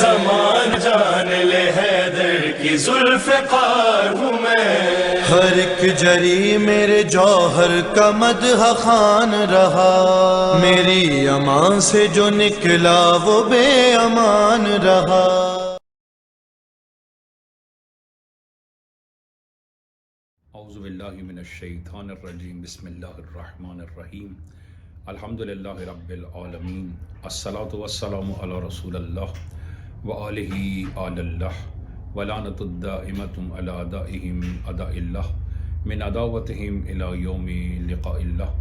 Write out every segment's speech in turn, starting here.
زمان جان لے حیدر کی ذوالفقار ہوں میں، ہر ایک جری میرے جوہر کا مدح خوان رہا، میری امان سے جو نکلا وہ بے امان رہا۔ اعوذ باللہ من الشیطان الرجیم، بسم اللہ الرحمن الرحیم، الحمدللہ رب العالمین، الصلاۃ والسلام علی رسول اللہ وآلہ آل اللہ، ولعنۃ الدائمۃ علی اعدائہم اعداء اللہ، من عداوتہم الی یوم لقاء اللہ،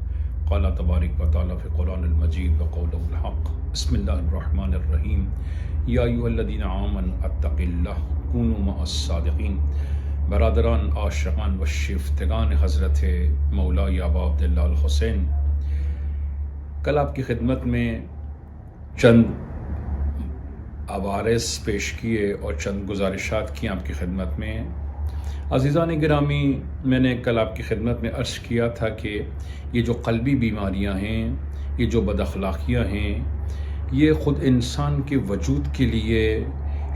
قال تبارک و تعالی فی القرآن المجید وقولہ الحق، بسم اللہ الرحمن الرحیم، یا ایھا الذین آمنوا اتقوا اللہ کونوا مع الصادقین۔ برادران، عاشقان و شیفتگان حضرت مولا ابا عبداللہ الحسین، کل آپ کی خدمت میں چند عوارض پیش کیے اور چند گزارشات کی آپ کی خدمت میں۔ عزیزان گرامی، میں نے کل آپ کی خدمت میں عرض کیا تھا کہ یہ جو قلبی بیماریاں ہیں، یہ جو بد اخلاقیاں ہیں، یہ خود انسان کے وجود کے لیے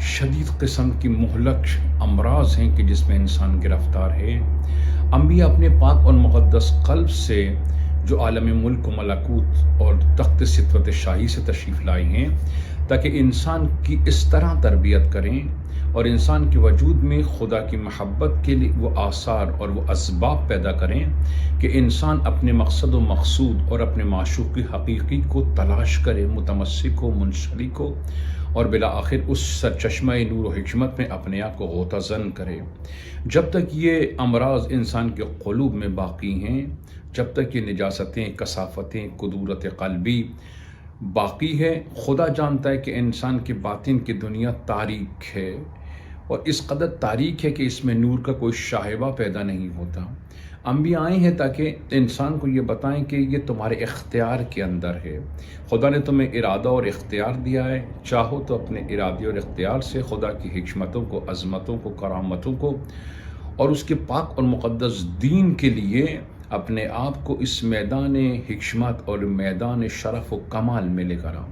شدید قسم کی مہلک امراض ہیں کہ جس میں انسان گرفتار ہے۔ انبیاء اپنے پاک اور مقدس قلب سے جو عالم ملک و ملکوت اور تخت ستوت شاہی سے تشریف لائے ہیں تاکہ انسان کی اس طرح تربیت کریں اور انسان کے وجود میں خدا کی محبت کے لیے وہ آثار اور وہ اسباب پیدا کریں کہ انسان اپنے مقصد و مقصود اور اپنے معشوق حقیقی کو تلاش کرے، متمسک ہو، منسلک ہو، اور بالآخر اس سرچشمہ نور و حکمت میں اپنے آپ کو غوطہ زن کرے۔ جب تک یہ امراض انسان کے قلوب میں باقی ہیں، جب تک یہ نجاستیں، کثافتیں، کدورت قلبی باقی ہے، خدا جانتا ہے کہ انسان کے باطن کی دنیا تاریک ہے، اور اس قدر تاریک ہے کہ اس میں نور کا کوئی شائبہ پیدا نہیں ہوتا۔ انبیاء آئے ہیں تاکہ انسان کو یہ بتائیں کہ یہ تمہارے اختیار کے اندر ہے۔ خدا نے تمہیں ارادہ اور اختیار دیا ہے، چاہو تو اپنے ارادے اور اختیار سے خدا کی حکمتوں کو، عظمتوں کو، کرامتوں کو اور اس کے پاک اور مقدس دین کے لیے اپنے آپ کو اس میدان حکمت اور میدان شرف و کمال میں لے کر آؤ،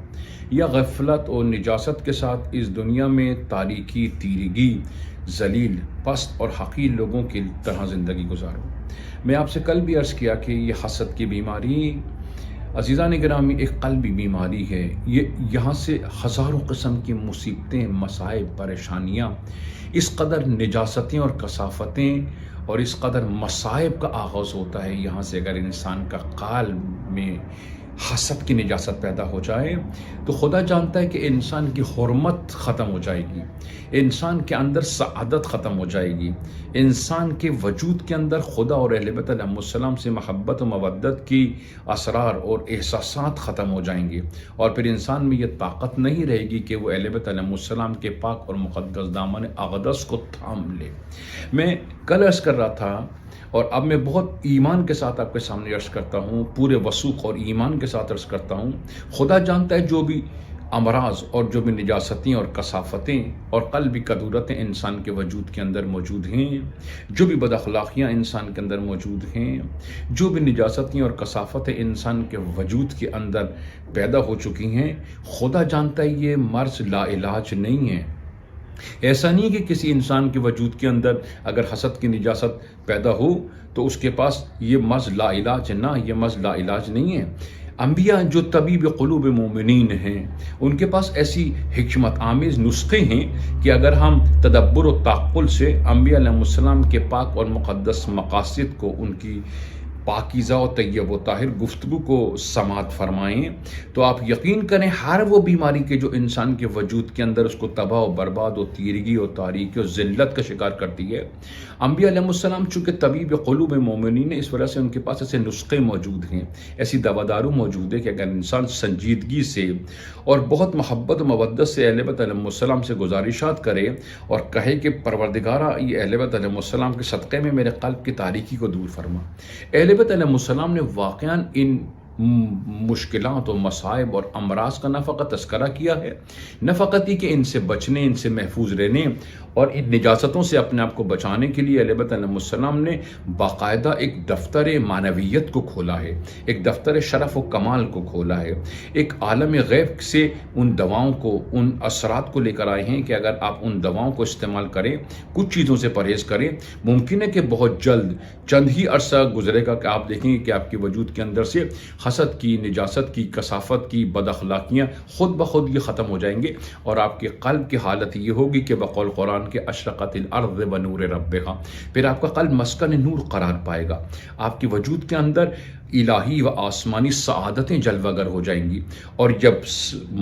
یا غفلت اور نجاست کے ساتھ اس دنیا میں تاریکی، تیرگی، ذلیل، پست اور حقیر لوگوں کی طرح زندگی گزارو۔ میں آپ سے کل بھی عرض کیا کہ یہ حسد کی بیماری عزیزان گرامی ایک قلبی بیماری ہے۔ یہاں سے ہزاروں قسم کی مصیبتیں، مصائب، پریشانیاں، اس قدر نجاستیں اور کثافتیں اور اس قدر مصائب کا آغاز ہوتا ہے۔ یہاں سے اگر انسان کا قلب میں حسد کی نجاست پیدا ہو جائے تو خدا جانتا ہے کہ انسان کی حرمت ختم ہو جائے گی، انسان کے اندر سعادت ختم ہو جائے گی، انسان کے وجود کے اندر خدا اور اہل بیت علیہ السلام سے محبت و مودت کی اسرار اور احساسات ختم ہو جائیں گے، اور پھر انسان میں یہ طاقت نہیں رہے گی کہ وہ اہل بیت علیہ السلام کے پاک اور مقدس دامن اقدس کو تھام لے۔ میں کل عرض کر رہا تھا، اور اب میں بہت ایمان کے ساتھ آپ کے سامنے عرض کرتا ہوں، پورے وثوق اور ایمان کے ساتھ عرض کرتا ہوں، خدا جانتا ہے جو بھی امراض اور جو بھی نجاستیں اور کثافتیں اور قلبی کدورتیں انسان کے وجود کے اندر موجود ہیں، جو بھی بد اخلاقیاں انسان کے اندر موجود ہیں، جو بھی نجاستیں اور کثافتیں انسان کے وجود کے اندر پیدا ہو چکی ہیں، خدا جانتا ہے یہ مرض لا علاج نہیں ہے۔ ایسا نہیں کہ کسی انسان کے وجود کے اندر اگر حسد کی نجاست پیدا ہو تو اس کے پاس یہ مرض لا علاج ہے، نہ، یہ مرض لا علاج نہیں ہے۔ انبیاء جو طبیب قلوب مومنین ہیں، ان کے پاس ایسی حکمت آمیز نسخے ہیں کہ اگر ہم تدبر و تعقل سے انبیاء علیہ السلام کے پاک اور مقدس مقاصد کو، ان کی پاکیزہ و طیب و طاہر گفتگو کو سماعت فرمائیں تو آپ یقین کریں ہر وہ بیماری کے جو انسان کے وجود کے اندر اس کو تباہ و برباد و تیرگی و تاریکی و ذلت کا شکار کرتی ہے، انبیاء علیہ السلام چونکہ طبیب قلوب مومنین ہیں، اس وجہ سے ان کے پاس ایسے نسخے موجود ہیں، ایسی دوادارو موجود ہے کہ اگر انسان سنجیدگی سے اور بہت محبت و مودت سے اہل بیت علیہ السلام سے گزارشات کرے اور کہے کہ پروردگارہ یہ اہل بیت علیہ السلام کے صدقے میں میرے قلب کی تاریکی کو دور فرما۔ اہل بیت علیہ السلام نے واقعاً ان مشکلات و مصائب اور امراض کا نہ فقط تذکرہ کیا ہے، نہ فقط یہ کہ ان سے بچنے، ان سے محفوظ رہنے اور ان نجاستوں سے اپنے آپ کو بچانے کے لیے اہل بیت علیہ السلام نے باقاعدہ ایک دفتر معنویت کو کھولا ہے، ایک دفتر شرف و کمال کو کھولا ہے، ایک عالم غیب سے ان دواؤں کو، ان اثرات کو لے کر آئے ہیں کہ اگر آپ ان دواؤں کو استعمال کریں، کچھ چیزوں سے پرہیز کریں، ممکن ہے کہ بہت جلد چند ہی عرصہ گزرے گا کہ آپ دیکھیں گے کہ آپ کے وجود کے اندر سے حسد کی، نجاست کی، کثافت کی، بد اخلاقیاں خود بخود یہ ختم ہو جائیں گے، اور آپ کے قلب کی حالت یہ ہوگی کہ بقول قرآن کے اشرقت الارض بنور ربہا، پھر آپ کا قلب مسکن نور قرار پائے گا، آپ کے وجود کے اندر الہی و آسمانی سعادتیں جلوہ گر ہو جائیں گی، اور جب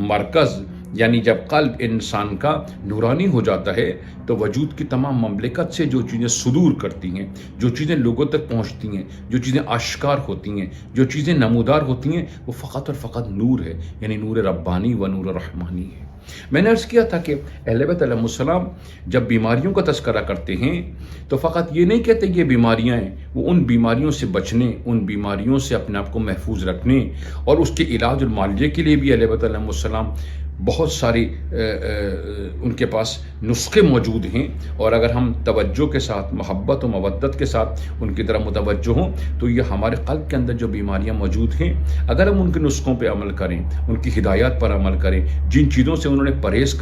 مرکز یعنی جب قلب انسان کا نورانی ہو جاتا ہے تو وجود کی تمام مملکت سے جو چیزیں صدور کرتی ہیں، جو چیزیں لوگوں تک پہنچتی ہیں، جو چیزیں آشکار ہوتی ہیں، جو چیزیں نمودار ہوتی ہیں، وہ فقط اور فقط نور ہے، یعنی نور ربانی و نور رحمانی ہے۔ میں نے عرض کیا تھا کہ اہل بیت علیہ السلام جب بیماریوں کا تذکرہ کرتے ہیں تو فقط یہ نہیں کہتے یہ بیماریاں ہیں، وہ ان بیماریوں سے بچنے، ان بیماریوں سے اپنے آپ کو محفوظ رکھنے اور اس کے علاج اور معالجے کے لیے بھی اہل بیت علیہ السلام بہت ساری ان کے پاس نسخے موجود ہیں، اور اگر ہم توجہ کے ساتھ، محبت و مودت کے ساتھ ان کی طرف متوجہ ہوں تو یہ ہمارے قلب کے اندر جو بیماریاں موجود ہیں، اگر ہم ان کے نسخوں پہ عمل کریں، ان کی ہدایات پر عمل کریں، جن چیزوں سے انہوں نے پرہیز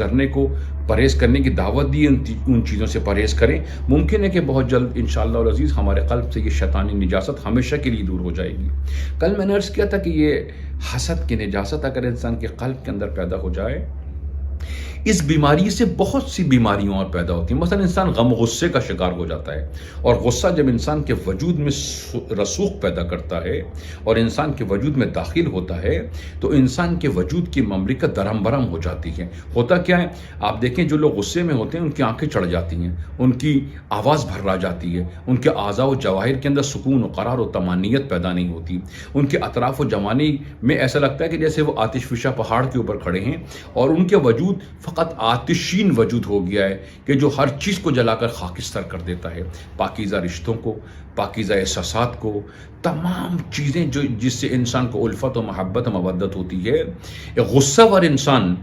کرنے کی دعوت دی ان چیزوں سے پرہیز کریں، ممکن ہے کہ بہت جلد انشاءاللہ العزیز ہمارے قلب سے یہ شیطانی نجاست ہمیشہ کے لیے دور ہو جائے گی۔ کل میں نے عرض کیا تھا کہ یہ حسد کی نجاست اگر انسان کے قلب کے اندر پیدا ہو جائے، اس بیماری سے بہت سی بیماریاں اور پیدا ہوتی ہیں۔ مثلا انسان غم و غصے کا شکار ہو جاتا ہے، اور غصہ جب انسان کے وجود میں رسوخ پیدا کرتا ہے اور انسان کے وجود میں داخل ہوتا ہے تو انسان کے وجود کی مملکت درہم برہم ہو جاتی ہے۔ ہوتا کیا ہے، آپ دیکھیں جو لوگ غصے میں ہوتے ہیں ان کی آنکھیں چڑھ جاتی ہیں، ان کی آواز بھرا جاتی ہے، ان کے اعضاء و جواہر کے اندر سکون و قرار و طمانینت پیدا نہیں ہوتی، ان کے اطراف و جوانی میں ایسا لگتا ہے کہ جیسے وہ آتش فشاں پہاڑ کے اوپر کھڑے ہیں، اور ان کے وجود فقط آتشین وجود ہو گیا ہے کہ جو ہر چیز کو جلا کر خاکستر کر دیتا ہے، پاکیزہ رشتوں کو، پاکیزہ احساسات کو، تمام چیزیں جو جس سے انسان کو الفت و محبت و مودت ہوتی ہے۔ ایک غصہ ور انسان،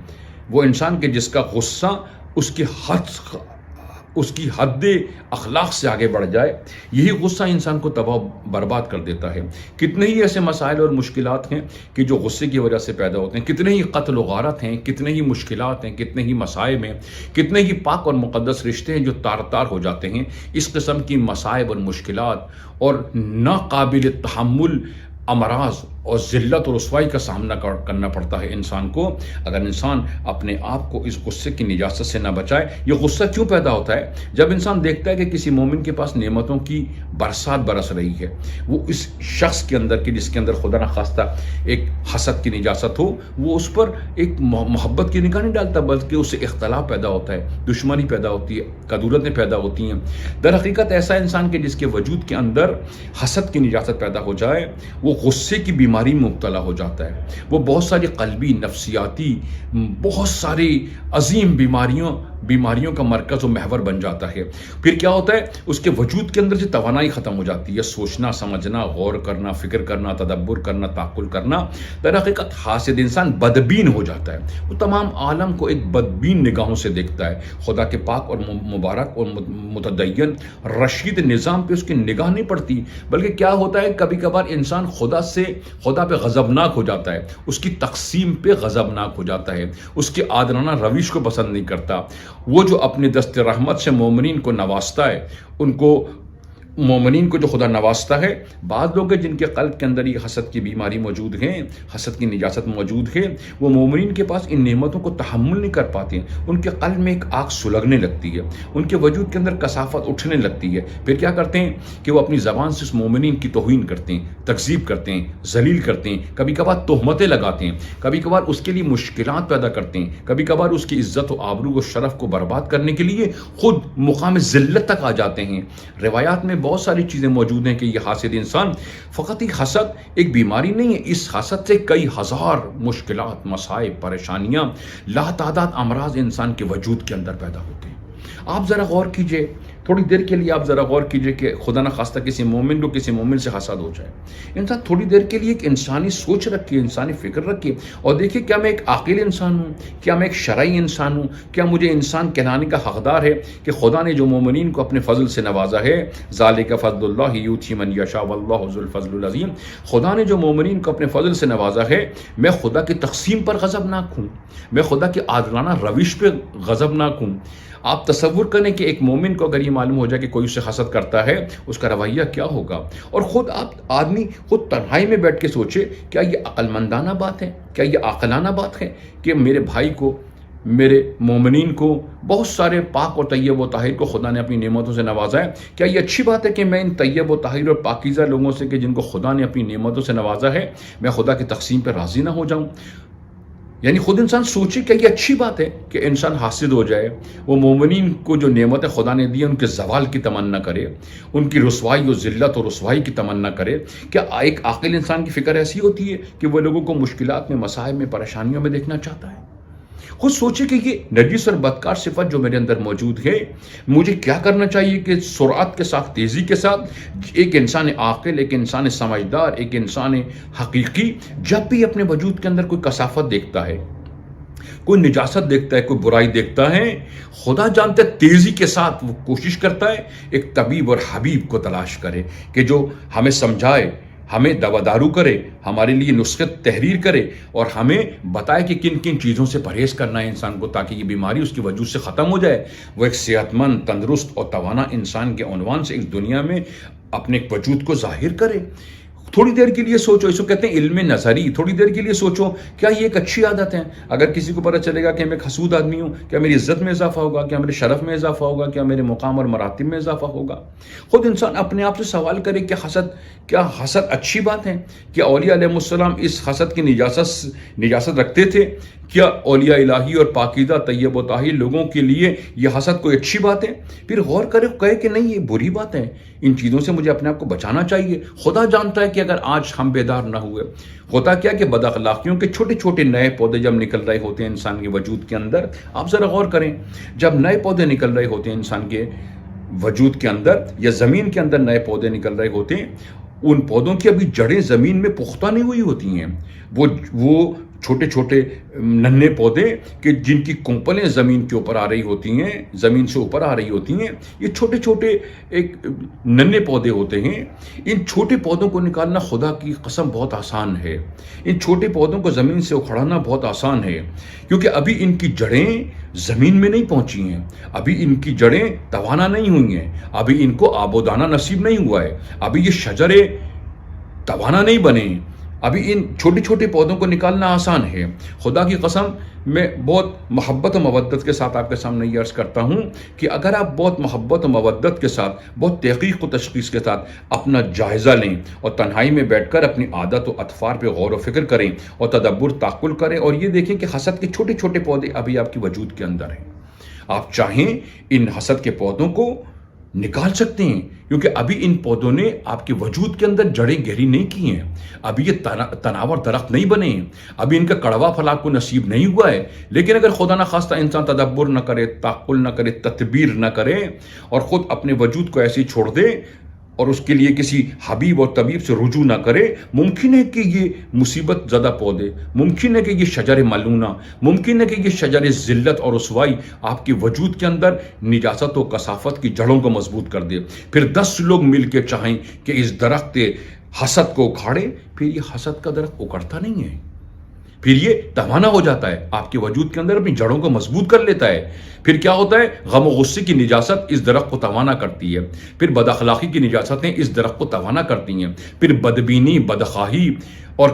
وہ انسان کے جس کا غصہ اس کی حد اخلاق سے آگے بڑھ جائے، یہی غصہ انسان کو تباہ برباد کر دیتا ہے۔ کتنے ہی ایسے مسائل اور مشکلات ہیں کہ جو غصے کی وجہ سے پیدا ہوتے ہیں، کتنے ہی قتل و غارت ہیں، کتنے ہی مشکلات ہیں، کتنے ہی مصائب ہیں، کتنے ہی پاک اور مقدس رشتے ہیں جو تار تار ہو جاتے ہیں۔ اس قسم کی مصائب اور مشکلات اور ناقابل تحمل امراض اور ذلت اور رسوائی کا سامنا کرنا پڑتا ہے انسان کو، اگر انسان اپنے آپ کو اس غصے کی نجاست سے نہ بچائے۔ یہ غصہ کیوں پیدا ہوتا ہے؟ جب انسان دیکھتا ہے کہ کسی مومن کے پاس نعمتوں کی برسات برس رہی ہے، وہ اس شخص کے اندر کی جس کے اندر خدا نخواستہ ایک حسد کی نجاست ہو، وہ اس پر ایک محبت کی نگاہ نہیں ڈالتا، بلکہ اس سے اختلاف پیدا ہوتا ہے، دشمنی پیدا ہوتی ہے، کدورتیں پیدا ہوتی ہیں۔ در حقیقت ایسا انسان کہ جس کے وجود کے اندر حسد کی نجاست پیدا ہو جائے، وہ غصے کی بیماری میں مبتلا ہو جاتا ہے، وہ بہت ساری قلبی، نفسیاتی، بہت ساری عظیم بیماریوں کا مرکز و محور بن جاتا ہے۔ پھر کیا ہوتا ہے، اس کے وجود کے اندر سے توانائی ختم ہو جاتی ہے، سوچنا، سمجھنا، غور کرنا، فکر کرنا، تدبر کرنا، تعقل کرنا۔ در حقیقت حاسد انسان بدبین ہو جاتا ہے، وہ تمام عالم کو ایک بدبین نگاہوں سے دیکھتا ہے۔ خدا کے پاک اور مبارک اور متدین رشید نظام پہ اس کی نگاہ نہیں پڑتی، بلکہ کیا ہوتا ہے، کبھی کبھار انسان خدا پہ غضبناک ہو جاتا ہے، اس کی تقسیم پہ غضبناک ہو جاتا ہے، اس کے عادلانہ روش کو پسند نہیں کرتا۔ وہ جو اپنے دست رحمت سے مومنین کو نوازتا ہے، مومنین کو جو خدا نوازتا ہے، بعض لوگ ہیں جن کے قلب کے اندر یہ حسد کی بیماری موجود ہے، حسد کی نجاست موجود ہے، وہ مومنین کے پاس ان نعمتوں کو تحمل نہیں کر پاتے ہیں، ان کے قلب میں ایک آگ سلگنے لگتی ہے، ان کے وجود کے اندر کثافت اٹھنے لگتی ہے۔ پھر کیا کرتے ہیں کہ وہ اپنی زبان سے اس مومنین کی توہین کرتے ہیں، تکذیب کرتے ہیں، ذلیل کرتے ہیں، کبھی کبھار تہمتیں لگاتے ہیں، کبھی کبھار اس کے لیے مشکلات پیدا کرتے ہیں، کبھی کبھار اس کی عزت و آبرو و شرف کو برباد کرنے کے لیے خود مقام ذلت تک آ جاتے ہیں۔ روایات میں بہت ساری چیزیں موجود ہیں کہ یہ حاسد انسان، فقط ہی حسد ایک بیماری نہیں ہے، اس حسد سے کئی ہزار مشکلات، مصائب، پریشانیاں، لا تعداد امراض انسان کے وجود کے اندر پیدا ہوتے ہیں۔ آپ ذرا غور کیجئے تھوڑی دیر کے لیے آپ ذرا غور کیجئے کہ خدا نہ خواستہ کسی مومن کو کسی مومن سے حسد ہو جائے. انسان تھوڑی دیر کے لیے ایک انسانی سوچ رکھیے، انسانی فکر رکھیے اور دیکھیے کیا میں ایک عاقل انسان ہوں، کیا میں ایک شرعی انسان ہوں، کیا مجھے انسان کہلانے کا حقدار ہے کہ خدا نے جو مومنین کو اپنے فضل سے نوازا ہے، ذالک فضل اللہ یؤتی من یشاء واللہ ذو الفضل العظیم، خدا نے جو مومنین کو اپنے فضل سے نوازا ہے، میں خدا کی تقسیم پر غضبناک ہوں، میں خدا کی عادلانہ روش پہ غضبناک ہوں. آپ تصور کریں کہ ایک مومن کو اگر یہ معلوم ہو جائے کہ کوئی اسے حسد کرتا ہے، اس کا رویہ کیا ہوگا. اور خود آدمی خود تنہائی میں بیٹھ کے سوچے، کیا یہ عقل مندانہ بات ہے، کیا یہ عاقلانہ بات ہے کہ میرے بھائی کو، میرے مومنین کو، بہت سارے پاک و طیب و طاہر کو خدا نے اپنی نعمتوں سے نوازا ہے. کیا یہ اچھی بات ہے کہ میں ان طیب و طاہر اور پاکیزہ لوگوں سے کہ جن کو خدا نے اپنی نعمتوں سے نوازا ہے، میں خدا کی تقسیم پہ راضی نہ ہو جاؤں. یعنی خود انسان سوچے کہ یہ اچھی بات ہے کہ انسان حاسد ہو جائے، وہ مومنین کو جو نعمتیں خدا نے دی ان کے زوال کی تمنا کرے، ان کی رسوائی و ذلت اور رسوائی کی تمنا کرے. کیا ایک عاقل انسان کی فکر ایسی ہوتی ہے کہ وہ لوگوں کو مشکلات میں، مصائب میں، پریشانیوں میں دیکھنا چاہتا ہے؟ خود سوچے کہ یہ نجس اور بدکار صفت جو میرے اندر موجود ہے، مجھے کیا کرنا چاہیے کہ سرعت کے ساتھ، تیزی کے ساتھ ایک انسان عاقل، ایک انسان سمجھدار، ایک انسان حقیقی جب بھی اپنے وجود کے اندر کوئی کثافت دیکھتا ہے، کوئی نجاست دیکھتا ہے، کوئی برائی دیکھتا ہے، خدا جانتا ہے تیزی کے ساتھ وہ کوشش کرتا ہے ایک طبیب اور حبیب کو تلاش کرے کہ جو ہمیں سمجھائے، ہمیں دوا دارو کرے، ہمارے لیے نسخے تحریر کرے اور ہمیں بتائے کہ کن کن چیزوں سے پرہیز کرنا ہے انسان کو تاکہ یہ بیماری اس کی وجود سے ختم ہو جائے، وہ ایک صحت مند، تندرست اور توانا انسان کے عنوان سے اس دنیا میں اپنے وجود کو ظاہر کرے. تھوڑی دیر کے لیے سوچو، اس کو کہتے ہیں علم نظری. تھوڑی دیر کے لیے سوچو کیا یہ ایک اچھی عادت ہے؟ اگر کسی کو پتہ چلے گا کہ میں ایک حسود آدمی ہوں، کیا میری عزت میں اضافہ ہوگا، کیا میرے شرف میں اضافہ ہوگا، کیا میرے مقام اور مراتب میں اضافہ ہوگا؟ خود انسان اپنے آپ سے سوال کرے کہ کیا حسد اچھی بات ہے؟ کیا اولیاء علیہ السلام اس حسد کی نجاست رکھتے تھے؟ کیا اولیاء الہی اور پاکیزہ طیب و طاہر لوگوں کے لیے یہ حسد کوئی اچھی بات ہے؟ پھر غور کرے، کہے کہ نہیں یہ بری بات ہے، ان چیزوں سے مجھے اپنے آپ کو بچانا چاہیے. خدا جانتا ہے کہ اگر آج ہم بیدار نہ ہوئے، ہوتا کیا کہ بد اخلاقیوں کے چھوٹے چھوٹے نئے پودے جب نکل رہے ہوتے ہیں انسان کے وجود کے اندر، آپ ذرا غور کریں، جب نئے پودے نکل رہے ہوتے ہیں انسان کے وجود کے اندر یا زمین کے اندر نئے پودے نکل رہے ہوتے ہیں، ان پودوں کی ابھی جڑیں زمین میں پختہ نہیں ہوئی ہوتی ہیں. وہ چھوٹے چھوٹے ننھے پودے کہ جن کی کونپلیں زمین کے اوپر آ رہی ہوتی ہیں، زمین سے اوپر آ رہی ہوتی ہیں، یہ چھوٹے چھوٹے ایک ننھے پودے ہوتے ہیں. ان چھوٹے پودوں کو نکالنا خدا کی قسم بہت آسان ہے. ان چھوٹے پودوں کو زمین سے اکھڑانا بہت آسان ہے کیونکہ ابھی ان کی جڑیں زمین میں نہیں پہنچی ہیں، ابھی ان کی جڑیں توانا نہیں ہوئی ہیں، ابھی ان کو آب و دانہ نصیب نہیں ہوا ہے، ابھی یہ شجرے توانا نہیں بنے. ابھی ان چھوٹے چھوٹے پودوں کو نکالنا آسان ہے. خدا کی قسم میں بہت محبت و مودت کے ساتھ آپ کے سامنے یہ عرض کرتا ہوں کہ اگر آپ بہت محبت و مودت کے ساتھ، بہت تحقیق و تشخیص کے ساتھ اپنا جائزہ لیں اور تنہائی میں بیٹھ کر اپنی عادت و اطفار پہ غور و فکر کریں اور تدبر تعقل کریں اور یہ دیکھیں کہ حسد کے چھوٹے چھوٹے پودے ابھی آپ کے وجود کے اندر ہیں. آپ چاہیں ان حسد کے پودوں کو نکال سکتے ہیں کیونکہ ابھی ان پودوں نے آپ کے وجود کے اندر جڑیں گہری نہیں کی ہیں، ابھی یہ تناور درخت نہیں بنے ہیں، ابھی ان کا کڑوا پھل آپ کو نصیب نہیں ہوا ہے. لیکن اگر خدا نہ خواستہ انسان تدبر نہ کرے، تعقل نہ کرے، تدبیر نہ کرے اور خود اپنے وجود کو ایسے ہی چھوڑ دے اور اس کے لیے کسی حبیب اور طبیب سے رجوع نہ کرے، ممکن ہے کہ یہ مصیبت زدہ پودے، ممکن ہے کہ یہ شجر ملونہ، ممکن ہے کہ یہ شجر ذلت اور رسوائی آپ کے وجود کے اندر نجاست و کثافت کی جڑوں کو مضبوط کر دے. پھر 10 لوگ مل کے چاہیں کہ اس درخت حسد کو اکھاڑے، پھر یہ حسد کا درخت اکھڑتا نہیں ہے، پھر یہ توانا ہو جاتا ہے، آپ کے وجود کے اندر اپنی جڑوں کو مضبوط کر لیتا ہے. پھر کیا ہوتا ہے؟ غم و غصے کی نجاست اس درخت کو توانا کرتی ہے، پھر بد اخلاقی کی نجاستیں اس درخت کو توانا کرتی ہیں، پھر بدبینی، بدخواہی اور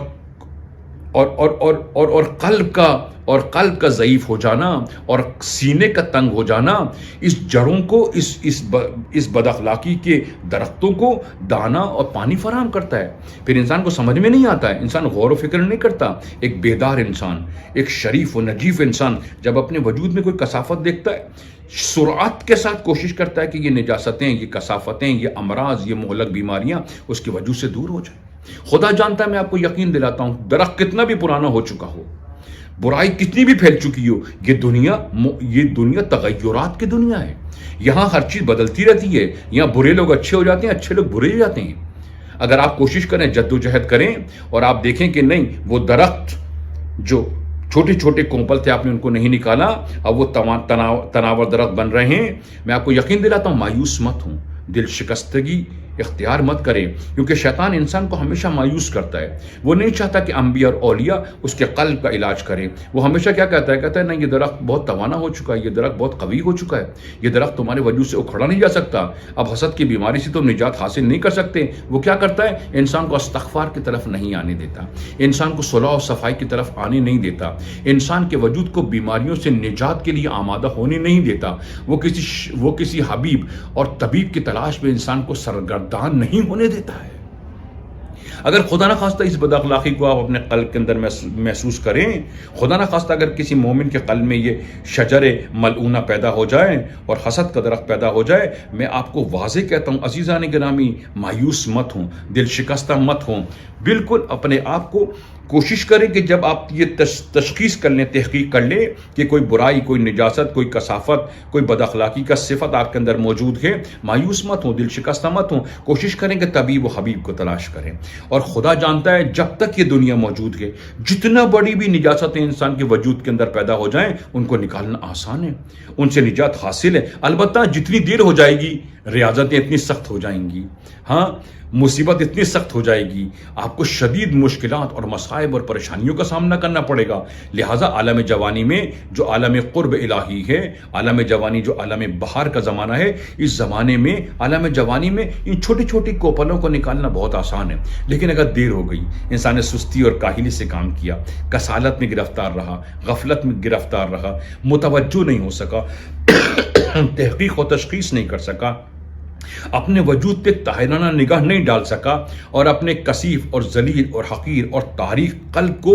قلب کا ضعیف ہو جانا اور سینے کا تنگ ہو جانا اس جڑوں کو، اس بد اخلاقی کے درختوں کو دانا اور پانی فراہم کرتا ہے. پھر انسان کو سمجھ میں نہیں آتا ہے، انسان غور و فکر نہیں کرتا. ایک بیدار انسان، ایک شریف و نجیف انسان جب اپنے وجود میں کوئی کثافت دیکھتا ہے، سرعت کے ساتھ کوشش کرتا ہے کہ یہ نجاستیں، یہ کثافتیں، یہ امراض، یہ مہلک بیماریاں اس کے وجود سے دور ہو جائیں. خدا جانتا ہے، میں آپ کو یقین دلاتا ہوں، درخت کتنا بھی پرانا ہو چکا ہو، برائی کتنی بھی پھیل چکی ہو، یہ دنیا تغیرات کی دنیا ہے، یہاں ہر چیز بدلتی رہتی ہے، یہاں برے لوگ اچھے ہو جاتے ہیں، اچھے لوگ برے ہو جاتے ہیں۔ اگر آپ کوشش کریں، جدوجہد کریں اور آپ دیکھیں کہ نہیں، وہ درخت جو چھوٹے چھوٹے کومپل تھے آپ نے ان کو نہیں نکالا، اب وہ تناور درخت بن رہے ہیں، میں آپ کو یقین دلاتا ہوں مایوس مت ہوں، دل شکستگی اختیار مت کریں، کیونکہ شیطان انسان کو ہمیشہ مایوس کرتا ہے۔ وہ نہیں چاہتا کہ انبیاء اور اولیاء اس کے قلب کا علاج کریں۔ وہ ہمیشہ کیا کہتا ہے نہیں، یہ درخت بہت توانا ہو چکا ہے، یہ درخت بہت قوی ہو چکا ہے، یہ درخت تمہارے وجود سے اکھڑا نہیں جا سکتا، اب حسد کی بیماری سے تم نجات حاصل نہیں کر سکتے۔ وہ کیا کرتا ہے؟ انسان کو استغفار کی طرف نہیں آنے دیتا، انسان کو صلح و صفائی کی طرف آنے نہیں دیتا، انسان کے وجود کو بیماریوں سے نجات کے لیے آمادہ ہونے نہیں دیتا۔ وہ کسی حبیب اور طبیب کی تلاش میں انسان کو سرگردان نہیں ہونے دیتا ہے۔ اگر خدا نہ خواستہ اس بد اخلاقی کو آپ اپنے قلب کے اندر محسوس کریں، خدا نہ خواستہ اگر کسی مومن کے قلب میں یہ شجر ملعونہ پیدا ہو جائے اور حسد کا درخت پیدا ہو جائے، میں آپ کو واضح کہتا ہوں عزیزان گرامی، مایوس مت ہوں، دل شکستہ مت ہوں، بالکل اپنے آپ کو کوشش کریں کہ جب آپ یہ تشخیص کر لیں، تحقیق کر لیں کہ کوئی برائی، کوئی نجاست، کوئی کثافت، کوئی بد اخلاقی کا صفت آپ کے اندر موجود ہے، مایوس مت ہوں، دل شکستہ مت ہوں، کوشش کریں کہ طبیب و حبیب کو تلاش کریں۔ اور خدا جانتا ہے جب تک یہ دنیا موجود ہے، جتنا بڑی بھی نجاستیں انسان کے وجود کے اندر پیدا ہو جائیں، ان کو نکالنا آسان ہے، ان سے نجات حاصل ہے۔ البتہ جتنی دیر ہو جائے گی، ریاضتیں اتنی سخت ہو جائیں گی، ہاں مصیبت اتنی سخت ہو جائے گی، آپ کو شدید مشکلات اور مصائب اور پریشانیوں کا سامنا کرنا پڑے گا۔ لہٰذا عالم جوانی میں جو عالم قرب الہی ہے، عالم جوانی جو عالم بہار کا زمانہ ہے، اس زمانے میں عالم جوانی میں ان چھوٹی چھوٹی کوپلوں کو نکالنا بہت آسان ہے۔ لیکن اگر دیر ہو گئی، انسان نے سستی اور کاہلی سے کام کیا، کسالت میں گرفتار رہا، غفلت میں گرفتار رہا، متوجہ نہیں ہو سکا، تحقیق و تشخیص نہیں کر سکا، اپنے وجود پہ طاہرانہ نگاہ نہیں ڈال سکا، اور اپنے کثیف اور ذلیل اور حقیر اور تاریخ قلب کو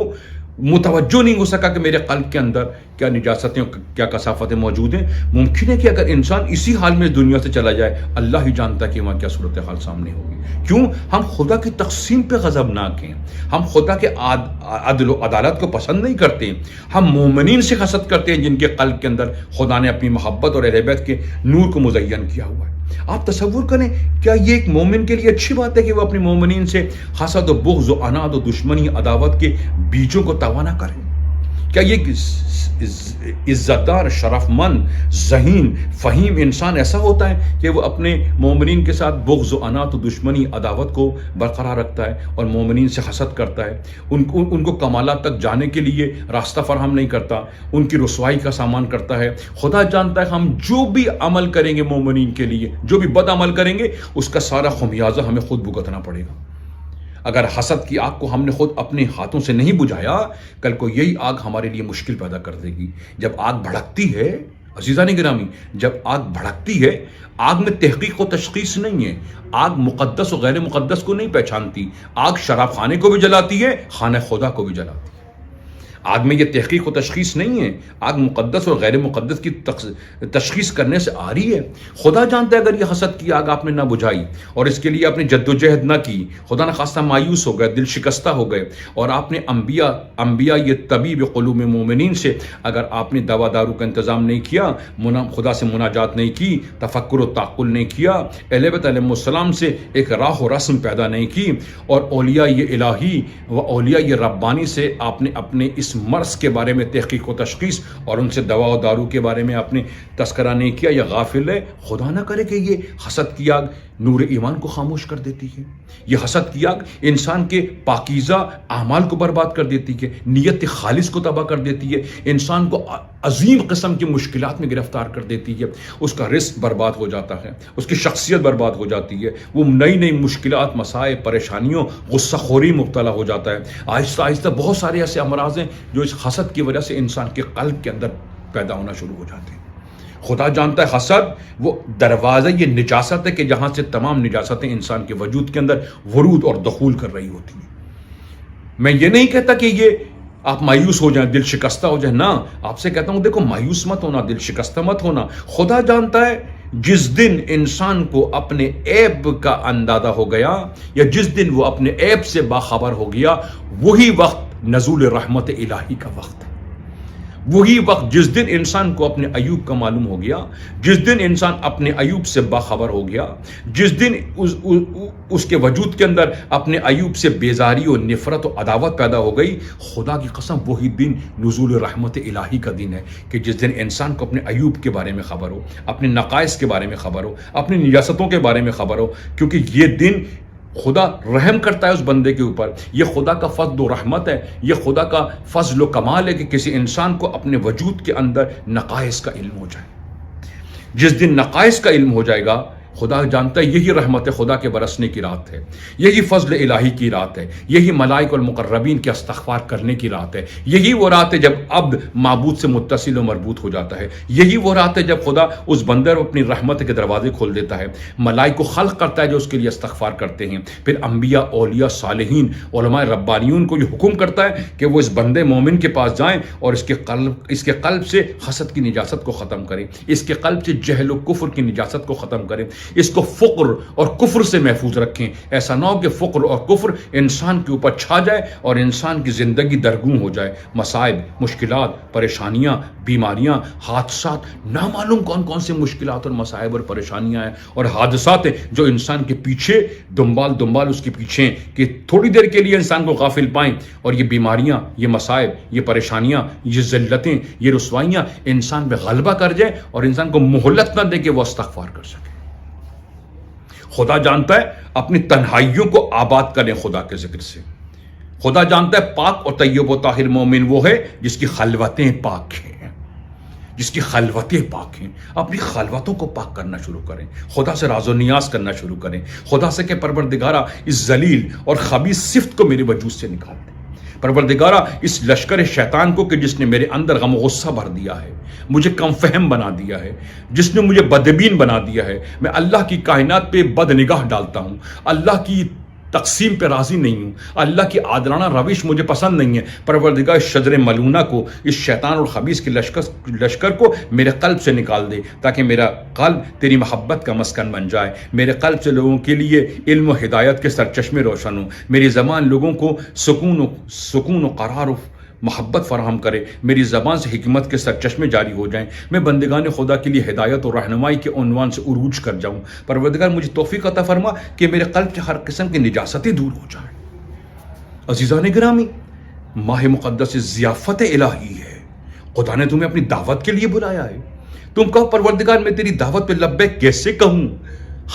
متوجہ نہیں ہو سکا کہ میرے قلب کے اندر کیا نجاستیں، کیا کثافتیں موجود ہیں، ممکن ہے کہ اگر انسان اسی حال میں دنیا سے چلا جائے، اللہ ہی جانتا ہے کہ وہاں کیا صورتحال سامنے ہوگی۔ کیوں؟ ہم خدا کی تقسیم پہ غضبناک ہیں، ہم خدا کے عدل و عدالت کو پسند نہیں کرتے، ہم مومنین سے حسد کرتے ہیں جن کے قلب کے اندر خدا نے اپنی محبت اور اہل بیت کے نور کو مزین کیا ہوا ہے۔ آپ تصور کریں، کیا یہ ایک مومن کے لیے اچھی بات ہے کہ وہ اپنی مومنین سے حسد و بغض و عناد و دشمنی عداوت کے بیجوں کو توانا کریں؟ کیا یہ عزت دار، شرف مند، ذہین، فہیم انسان ایسا ہوتا ہے کہ وہ اپنے مومنین کے ساتھ بغض و عناد و دشمنی عداوت کو برقرار رکھتا ہے اور مومنین سے حسد کرتا ہے، ان کو کمالات تک جانے کے لیے راستہ فراہم نہیں کرتا، ان کی رسوائی کا سامان کرتا ہے؟ خدا جانتا ہے ہم جو بھی عمل کریں گے مومنین کے لیے، جو بھی بد عمل کریں گے، اس کا سارا خمیازہ ہمیں خود بھگتنا پڑے گا۔ اگر حسد کی آگ کو ہم نے خود اپنے ہاتھوں سے نہیں بجھایا، کل کو یہی آگ ہمارے لیے مشکل پیدا کر دے گی۔ جب آگ بھڑکتی ہے عزیزان گرامی، جب آگ بھڑکتی ہے، آگ میں تحقیق و تشخیص نہیں ہے، آگ مقدس و غیر مقدس کو نہیں پہچانتی، آگ شراب خانے کو بھی جلاتی ہے، خانہ خدا کو بھی جلاتی ہے۔ آگ میں یہ تحقیق و تشخیص نہیں ہے، آگ مقدس اور غیر مقدس کی تشخیص کرنے سے آ رہی ہے۔ خدا جانتا ہے اگر یہ حسد کی آگ آپ نے نہ بجھائی اور اس کے لیے آپ نے جد و جہد نہ کی، خدا نہ خواستہ مایوس ہو گئے، دل شکستہ ہو گئے، اور آپ نے انبیاء یہ طبیب قلوب مومنین سے اگر آپ نے دوا دارو کا انتظام نہیں کیا، خدا سے مناجات نہیں کی، تفکر و تعقل نہیں کیا، اہل بیت علیہ السلام سے ایک راہ و رسم پیدا نہیں کی، اور اولیاء یہ الہی و اولیاء یہ ربانی سے آپ نے اپنے اس مرض کے بارے میں تحقیق و تشخیص اور ان سے دوا و دارو کے بارے میں آپ نے تذکرہ نہیں کیا، یا غافل ہے، خدا نہ کرے کہ یہ حسد کی آگ نور ایمان کو خاموش کر دیتی ہے، یہ حسد کی آگ انسان کے پاکیزہ اعمال کو برباد کر دیتی ہے، نیت خالص کو تباہ کر دیتی ہے، انسان کو عظیم قسم کی مشکلات میں گرفتار کر دیتی ہے، اس کا رزق برباد ہو جاتا ہے، اس کی شخصیت برباد ہو جاتی ہے، وہ نئی نئی مشکلات، مسائل، پریشانیوں، غصہ خوری مبتلا ہو جاتا ہے۔ آہستہ آہستہ بہت سارے ایسے امراض ہیں جو اس حسد کی وجہ سے انسان کے قلب کے اندر پیدا ہونا شروع ہو جاتے ہیں۔ خدا جانتا ہے حسد وہ دروازہ، یہ نجاست ہے کہ جہاں سے تمام نجاستیں انسان کے وجود کے اندر ورود اور دخول کر رہی ہوتی ہیں۔ میں یہ نہیں کہتا کہ یہ آپ مایوس ہو جائیں، دل شکستہ ہو جائیں، نہ، آپ سے کہتا ہوں دیکھو مایوس مت ہونا، دل شکستہ مت ہونا۔ خدا جانتا ہے جس دن انسان کو اپنے عیب کا اندازہ ہو گیا، یا جس دن وہ اپنے عیب سے باخبر ہو گیا، وہی وقت نزول رحمت الہی کا وقت ہے۔ وہی وقت جس دن انسان کو اپنے عیوب کا معلوم ہو گیا، جس دن انسان اپنے عیوب سے باخبر ہو گیا، جس دن اس کے وجود کے اندر اپنے عیوب سے بیزاری و نفرت و عداوت پیدا ہو گئی، خدا کی قسم وہی دن نزول رحمت الہی کا دن ہے کہ جس دن انسان کو اپنے عیوب کے بارے میں خبر ہو، اپنے نقائص کے بارے میں خبر ہو، اپنی نجاستوں کے بارے میں خبر ہو، کیونکہ یہ دن خدا رحم کرتا ہے اس بندے کے اوپر. یہ خدا کا فضل و رحمت ہے، یہ خدا کا فضل و کمال ہے کہ کسی انسان کو اپنے وجود کے اندر نقائص کا علم ہو جائے. جس دن نقائص کا علم ہو جائے گا، خدا جانتا ہے یہی رحمت خدا کے برسنے کی رات ہے، یہی فضل الہی کی رات ہے، یہی ملائک المقربین کے استغفار کرنے کی رات ہے، یہی وہ رات ہے جب عبد معبود سے متصل و مربوط ہو جاتا ہے، یہی وہ رات ہے جب خدا اس بندے کو اپنی رحمت کے دروازے کھول دیتا ہے، ملائک کو خلق کرتا ہے جو اس کے لیے استغفار کرتے ہیں، پھر انبیاء، اولیاء، صالحین، علماء ربانیون کو یہ حکم کرتا ہے کہ وہ اس بندے مومن کے پاس جائیں اور اس کے قلب سے حسد کی نجاست کو ختم کریں، اس کے قلب سے جہل و کفر کی نجاست کو ختم کریں، اس کو فقر اور کفر سے محفوظ رکھیں. ایسا نہ ہو کہ فقر اور کفر انسان کے اوپر چھا جائے اور انسان کی زندگی درگوں ہو جائے. مصائب، مشکلات، پریشانیاں، بیماریاں، حادثات، نامعلوم کون کون سے مشکلات اور مصائب اور پریشانیاں ہیں اور حادثات ہیں جو انسان کے پیچھے دنبال اس کے پیچھے ہیں کہ تھوڑی دیر کے لیے انسان کو غافل پائیں، اور یہ بیماریاں، یہ مصائب، یہ پریشانیاں، یہ ذلتیں، یہ رسوائیاں انسان پہ غلبہ کر جائیں اور انسان کو مہلت نہ دے کہ وہ استغفار کر سکے. خدا جانتا ہے اپنی تنہائیوں کو آباد کریں خدا کے ذکر سے. خدا جانتا ہے پاک اور طیب و طاہر مومن وہ ہے جس کی خلوتیں پاک ہیں، جس کی خلوتیں پاک ہیں. اپنی خلوتوں کو پاک کرنا شروع کریں، خدا سے راز و نیاز کرنا شروع کریں، خدا سے کہ پروردگارہ اس ذلیل اور خبیث صفت کو میرے وجود سے نکال دیں. پروردگارہ اس لشکر شیطان کو کہ جس نے میرے اندر غم و غصہ بھر دیا ہے، مجھے کم فہم بنا دیا ہے، جس نے مجھے بدبین بنا دیا ہے، میں اللہ کی کائنات پہ بد نگاہ ڈالتا ہوں، اللہ کی تقسیم پہ راضی نہیں ہوں، اللہ کی عادلانہ روش مجھے پسند نہیں ہے. پروردگار اس شجر ملعونہ کو، اس شیطان اور خبیث کے لشکر کو میرے قلب سے نکال دے تاکہ میرا قلب تیری محبت کا مسکن بن جائے. میرے قلب سے لوگوں کے لیے علم و ہدایت کے سرچشمے روشن ہوں. میری زبان لوگوں کو سکون و قرار و محبت فراہم کرے. میری زبان سے حکمت کے سرچشمے جاری ہو جائیں. میں بندگان خدا کے لیے ہدایت اور رہنمائی کے عنوان سے عروج کر جاؤں. پروردگار مجھے توفیق عطا فرما کہ میرے قلب سے ہر قسم کی نجاستیں دور ہو جائیں. عزیزان گرامی، ماہ مقدس ضیافت الہی ہے. خدا نے تمہیں اپنی دعوت کے لیے بلایا ہے. تم کہو پروردگار میں تیری دعوت پہ لبیک کیسے کہوں؟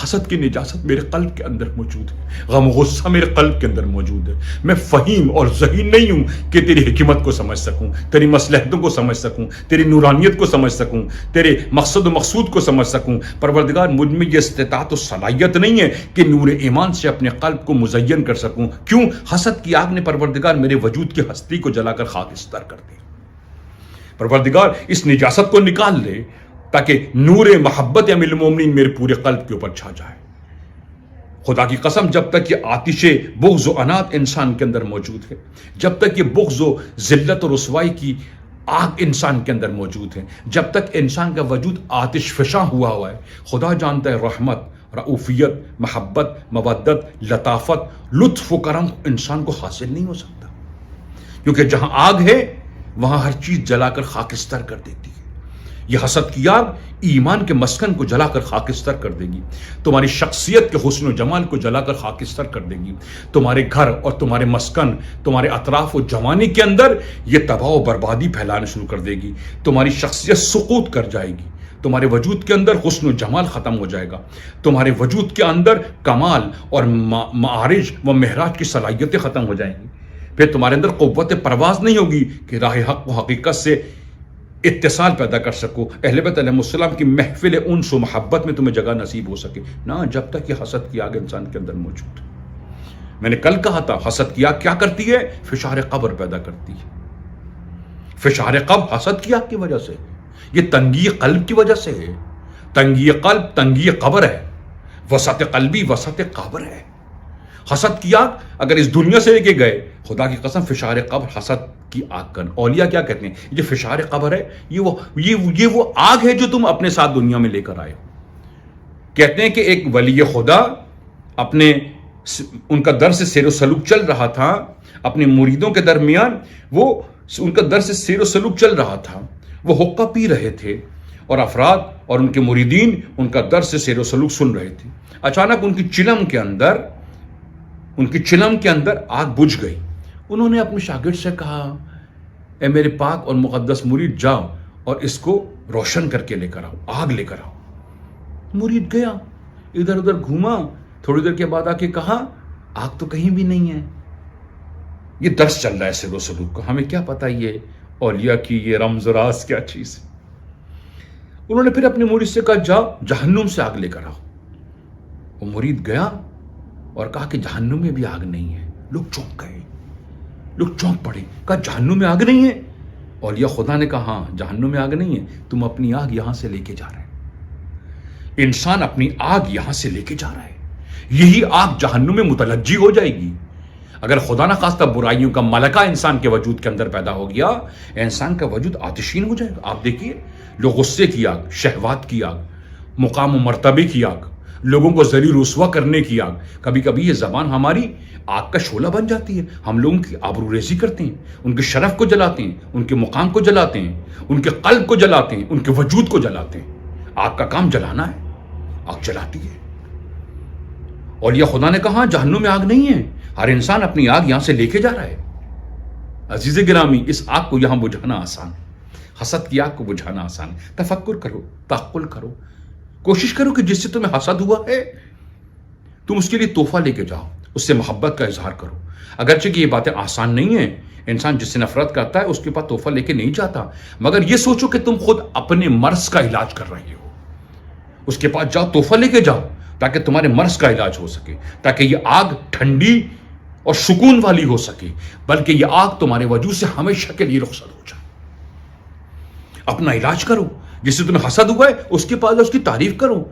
حسد کی نجاست میرے قلب کے اندر موجود ہے، غم و غصہ میرے قلب کے اندر موجود ہے. میں فہیم اور ذہین نہیں ہوں کہ تیری حکمت کو سمجھ سکوں، تیری مصلحتوں کو سمجھ سکوں، تیری نورانیت کو سمجھ سکوں، تیرے مقصد و مقصود کو سمجھ سکوں. پروردگار مجھ میں یہ استطاعت و صلاحیت نہیں ہے کہ نور ایمان سے اپنے قلب کو مزین کر سکوں. کیوں؟ حسد کی آگ نے پروردگار میرے وجود کی ہستی کو جلا کر خاکستر کر دی. پروردگار اس نجاست کو نکال لے تاکہ نور محبت امیر المومنین میرے پورے قلب کے اوپر چھا جائے. خدا کی قسم جب تک یہ آتش بغض و عناد انسان کے اندر موجود ہے، جب تک یہ بغض و ذلت و رسوائی کی آگ انسان کے اندر موجود ہے، جب تک انسان کا وجود آتش فشاں ہوا ہے، خدا جانتا ہے رحمت، رعوفیت، محبت، مودت، لطافت، لطف و کرم انسان کو حاصل نہیں ہو سکتا. کیونکہ جہاں آگ ہے وہاں ہر چیز جلا کر خاکستر کر دیتی ہے. یہ حسد کی آگ ایمان کے مسکن کو جلا کر خاکستر کر دے گی، تمہاری شخصیت کے حسن و جمال کو جلا کر خاکستر کر دے گی. تمہارے گھر اور تمہارے مسکن، تمہارے اطراف و جوانی کے اندر یہ تباہ و بربادی پھیلانا شروع کر دے گی. تمہاری شخصیت سقوط کر جائے گی، تمہارے وجود کے اندر حسن و جمال ختم ہو جائے گا، تمہارے وجود کے اندر کمال اور معارج و معراج کی صلاحیتیں ختم ہو جائیں گی. پھر تمہارے اندر قوت پرواز نہیں ہوگی کہ راہ حق و حقیقت سے اتصال پیدا کر سکو، اہل بیت علیہ السلام کی محفل انس و محبت میں تمہیں جگہ نصیب ہو سکے. نہ جب تک یہ حسد کی آگ انسان کے اندر موجود ہے. میں نے کل کہا تھا حسد کی آگ کیا کرتی ہے؟ فشار قبر پیدا کرتی ہے. فشار قبر حسد کی آگ کی وجہ سے، یہ تنگی قلب کی وجہ سے ہے. تنگی قلب تنگی قبر ہے، وسعت قلبی وسعت قبر ہے. حسد کی آگ اگر اس دنیا سے لے کے گئے، خدا کی قسم فشار قبر حسد کی آگ کا. اولیاء کیا کہتے ہیں؟ یہ فشار قبر ہے، یہ وہ آگ ہے جو تم اپنے ساتھ دنیا میں لے کر آئے ہو. کہتے ہیں کہ ایک ولی خدا ان کا در سے سیر و سلوک چل رہا تھا، اپنے مریدوں کے درمیان وہ ان کا درس سیر و سلوک چل رہا تھا، وہ حقہ پی رہے تھے اور افراد اور ان کے مریدین ان کا درس سیر و سلوک سن رہے تھے۔ اچانک ان کی چلم کے اندر آگ بجھ گئی۔ انہوں نے اپنے شاگرد سے کہا، اے میرے پاک اور مقدس مرید، جاؤ اور اس کو روشن کر کے لے کر آؤ، آگ لے کر آؤ۔ مرید گیا، ادھر ادھر گھوما، تھوڑی دیر کے بعد آ کے کہا، آگ تو کہیں بھی نہیں ہے۔ یہ درس چل رہا ہے سیر و سلوک کا، ہمیں کیا پتا یہ اولیاء کی یہ رمز و راز کیا چیز ہے۔ انہوں نے پھر اپنے مرید سے کہا، جاؤ جہنم سے آگ لے کر آؤ۔ وہ مرید گیا اور کہا کہ جہنم میں بھی آگ نہیں ہے۔ لوگ چونک گئے، لوگ چونک پڑے، کہا جہنم میں آگ نہیں ہے؟ اولیاء خدا نے کہا، ہاں جہنم میں آگ نہیں ہے، تم اپنی آگ یہاں سے لے کے جا رہے ہیں۔ انسان اپنی آگ یہاں سے لے کے جا رہا ہے، یہی آگ جہنم میں متلجی ہو جائے گی۔ اگر خدا نہ خواستہ برائیوں کا ملکہ انسان کے وجود کے اندر پیدا ہو گیا، انسان کا وجود آتشین ہو جائے گا۔ آپ دیکھیے، لوگ غصے کی آگ، شہوات کی آگ، مقام و مرتبے کی آگ، لوگوں کو ذلیل رسوا کرنے کی آگ، کبھی کبھی یہ زبان ہماری آگ کا شعلہ بن جاتی ہے۔ ہم لوگوں کی آبرو ریزی کرتے ہیں، ان کے شرف کو جلاتے ہیں، ان کے مقام کو جلاتے ہیں، ان کے قلب کو جلاتے ہیں، ان کے وجود کو جلاتے ہیں۔ آگ کا کام جلانا ہے، آگ جلاتی ہے۔ اولیاء خدا نے کہا، جہنم میں آگ نہیں ہے، ہر انسان اپنی آگ یہاں سے لے کے جا رہا ہے۔ عزیز گرامی، اس آگ کو یہاں بجھانا آسان ہے، حسد کی آگ کو بجھانا آسان ہے۔ تفکر کرو، تعقل کرو، کوشش کرو کہ جس سے تمہیں حسد ہوا ہے تم اس کے لیے تحفہ لے کے جاؤ، اس سے محبت کا اظہار کرو۔ اگرچہ کہ یہ باتیں آسان نہیں ہیں، انسان جس سے نفرت کرتا ہے اس کے پاس تحفہ لے کے نہیں جاتا، مگر یہ سوچو کہ تم خود اپنے مرض کا علاج کر رہے ہو، اس کے پاس جاؤ، تحفہ لے کے جاؤ، تاکہ تمہارے مرض کا علاج ہو سکے، تاکہ یہ آگ ٹھنڈی اور سکون والی ہو سکے، بلکہ یہ آگ تمہارے وجود سے ہمیشہ کے لیے رخصت ہو جائے۔ اپنا علاج کرو، جس سے تمہیں حسد ہوا ہے اس کے پاس اس کی تعریف کرو،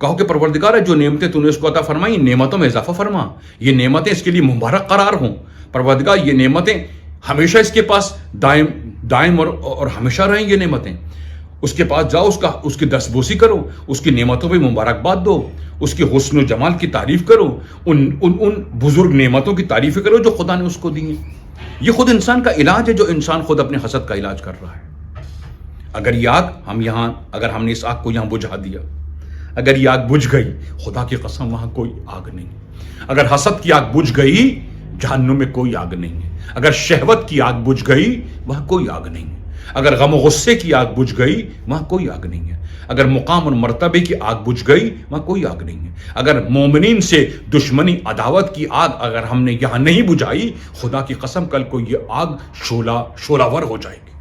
کہو کہ پروردگار ہے، جو نعمتیں تو نے اس کو عطا فرمائی، نعمتوں میں اضافہ فرما، یہ نعمتیں اس کے لیے مبارک قرار ہوں۔ پروردگار، یہ نعمتیں ہمیشہ اس کے پاس دائم اور ہمیشہ رہیں یہ نعمتیں۔ اس کے پاس جاؤ، اس کی دستبوسی کرو، اس کی نعمتوں پہ مبارکباد دو، اس کے حسن و جمال کی تعریف کرو، ان بزرگ نعمتوں کی تعریف کرو جو خدا نے اس کو دی ہیں۔ یہ خود انسان کا علاج ہے، جو انسان خود اپنے حسد کا علاج کر رہا ہے۔ اگر یہ آگ اگر ہم نے اس آگ کو یہاں بجھا دیا، اگر یہ آگ بجھ گئی، خدا کی قسم وہاں کوئی آگ نہیں۔ اگر حسد کی آگ بجھ گئی، جہنم میں کوئی آگ نہیں ہے۔ اگر شہوت کی آگ بجھ گئی، وہاں کوئی آگ نہیں ہے۔ اگر غم و غصے کی آگ بجھ گئی، وہاں کوئی آگ نہیں ہے۔ اگر مقام اور مرتبے کی آگ بجھ گئی، وہاں کوئی آگ نہیں ہے۔ اگر مومنین سے دشمنی، عداوت کی آگ اگر ہم نے یہاں نہیں بجھائی، خدا کی قسم کل کو یہ آگ شعلہ ور ہو جائے گی،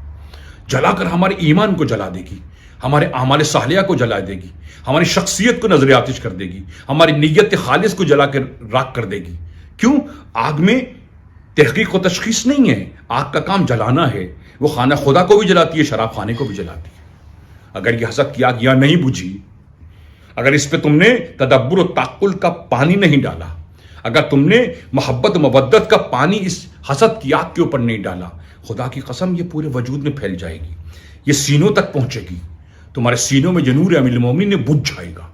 جلا کر ہمارے ایمان کو جلا دے گی، ہمارے اعمال صالحہ کو جلا دے گی، ہماری شخصیت کو نظر آتش کر دے گی، ہماری نیت خالص کو جلا کر راکھ کر دے گی۔ کیوں؟ آگ میں تحقیق و تشخیص نہیں ہے، آگ کا کام جلانا ہے۔ وہ خانہ خدا کو بھی جلاتی ہے، شراب خانے کو بھی جلاتی ہے۔ اگر یہ حسد کی آگ یہاں نہیں بجھی، اگر اس پہ تم نے تدبر و تعقل کا پانی نہیں ڈالا، اگر تم نے محبت و مودت کا پانی اس حسد کی آگ کے اوپر نہیں ڈالا، خدا کی قسم یہ پورے وجود میں پھیل جائے گی، یہ سینوں تک پہنچے گی، تمہارے سینوں میں جو نور امیر المومنین نے بجھ جائے گا۔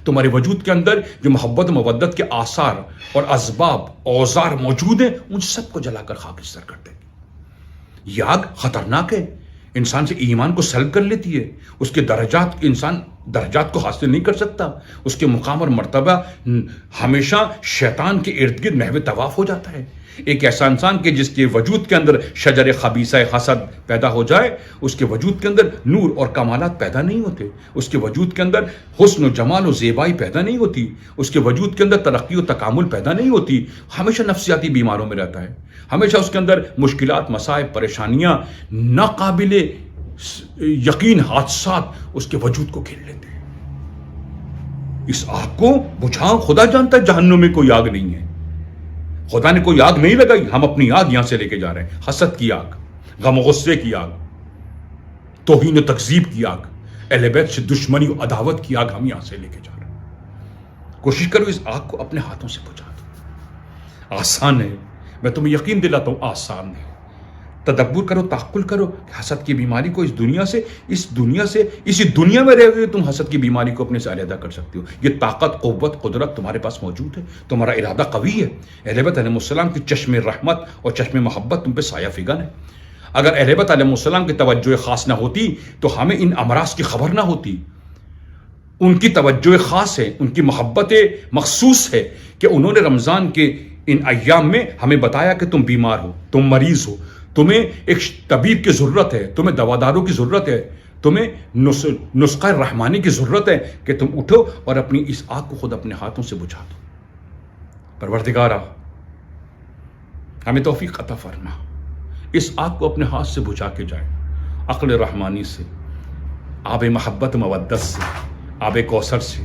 تمہارے وجود کے اندر جو محبت و مودت کے آثار اور اسباب اوزار موجود ہیں، ان سب کو جلا کر خاکستر کر دے گی۔ یہ آگ خطرناک ہے، انسان سے ایمان کو سلب کر لیتی ہے، اس کے انسان درجات کو حاصل نہیں کر سکتا، اس کے مقام اور مرتبہ ہمیشہ شیطان کے ارد گرد محو طواف ہو جاتا ہے۔ ایک ایسا انسان کہ جس کے وجود کے اندر شجر خبیثہ حسد پیدا ہو جائے، اس کے وجود کے اندر نور اور کمالات پیدا نہیں ہوتے، اس کے وجود کے اندر حسن و جمال و زیبائی پیدا نہیں ہوتی، اس کے وجود کے اندر ترقی و تکامل پیدا نہیں ہوتی، ہمیشہ نفسیاتی بیماروں میں رہتا ہے، ہمیشہ اس کے اندر مشکلات، مصائب، پریشانیاں، ناقابل یقین حادثات اس کے وجود کو گھیر لیتے ہیں۔ اس آگ کو بجھاؤ، خدا جانتا ہے جہنم میں کوئی آگ نہیں ہے، خدا نے کوئی آگ نہیں لگائی، ہم اپنی آگ یہاں سے لے کے جا رہے ہیں۔ حسد کی آگ، غم و غصے کی آگ، توہین و تکذیب کی آگ، اہل بیت سے دشمنی و عداوت کی آگ ہم یہاں سے لے کے جا رہے ہیں۔ کوشش کرو اس آگ کو اپنے ہاتھوں سے بجھا دو۔ آسان ہے، میں تمہیں یقین دلاتا ہوں آسان ہے۔ تدبر کرو، تعقل کرو کہ حسد کی بیماری کو اسی دنیا میں رہ گئے تم حسد کی بیماری کو اپنے سے علیحدہ کر سکتے ہو۔ یہ طاقت، قوت، قدرت تمہارے پاس موجود ہے، تمہارا ارادہ قوی ہے۔ اہل بیت علیہ السلام کی چشم رحمت اور چشم محبت تم پہ سایہ فگن ہے۔ اگر اہل بیت علیہ السلام کی توجہ خاص نہ ہوتی تو ہمیں ان امراض کی خبر نہ ہوتی. ان کی توجہ خاص ہے، ان کی محبت مخصوص ہے کہ انہوں نے رمضان کے ان ایام میں ہمیں بتایا کہ تم بیمار ہو، تم مریض ہو، تمہیں ایک طبیب کی ضرورت ہے، تمہیں دواداروں کی ضرورت ہے، تمہیں نسخہ رحمانی کی ضرورت ہے کہ تم اٹھو اور اپنی اس آگ کو خود اپنے ہاتھوں سے بجھا دو. پروردگارا ہمیں توفیق عطا فرما، اس آگ کو اپنے ہاتھ سے بجھا کے جائے، عقل رحمانی سے، آب محبت مودت سے، آب کوثر سے،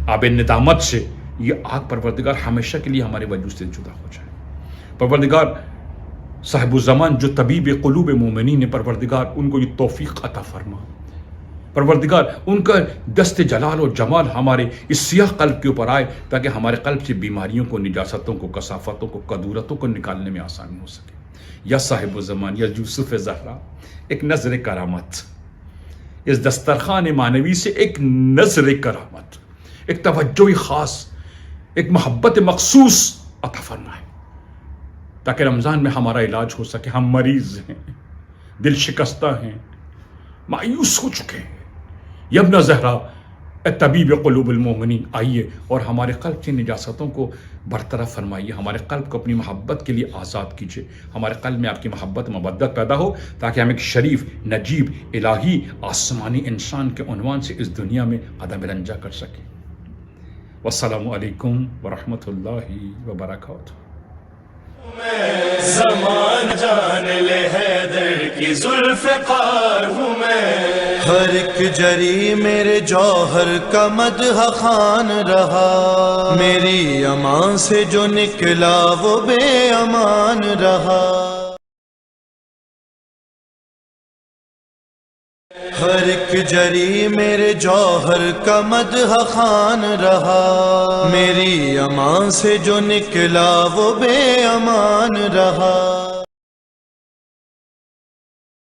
آب ندامت سے یہ آگ پروردگار ہمیشہ کے لیے ہمارے وجود سے جدا ہو جائے. پروردگار صاحب الزمان جو طبیب قلوب مومنین نے، پروردگار ان کو یہ توفیق عطا فرما. پروردگار ان کا دست جلال و جمال ہمارے اس سیاہ قلب کے اوپر آئے تاکہ ہمارے قلب سے بیماریوں کو، نجاستوں کو، کثافتوں کو، کدورتوں کو نکالنے میں آسانی ہو سکے. یا صاحب الزمان، یا یوسف زہرا، ایک نظر کرامت، اس دسترخوان معنوی سے ایک نظر کرامت، ایک توجہ خاص، ایک محبت مخصوص عطا فرمائے تاکہ رمضان میں ہمارا علاج ہو سکے. ہم مریض ہیں، دل شکستہ ہیں، مایوس ہو چکے ہیں. یبن زہرا طبیب قلوب المومنین، آئیے اور ہمارے قلب کی نجاستوں کو برطرف فرمائیے، ہمارے قلب کو اپنی محبت کے لیے آزاد کیجیے، ہمارے قلب میں آپ کی محبت مودت پیدا ہو تاکہ ہم ایک شریف، نجیب، الہی، آسمانی انسان کے عنوان سے اس دنیا میں قدم رنجہ کر سکیں. والسلام علیکم ورحمۃ اللہ وبرکاتہ. زمان جان لے حیدر کی ذوالفقار ہوں میں، ہر ایک جری میرے جوہر کا مدح خوان رہا، میری امان سے جو نکلا وہ بے امان رہا. ہر ایک جری میرے جوہر کا مدح خوان رہا، میری امان سے جو نکلا وہ بے امان رہا.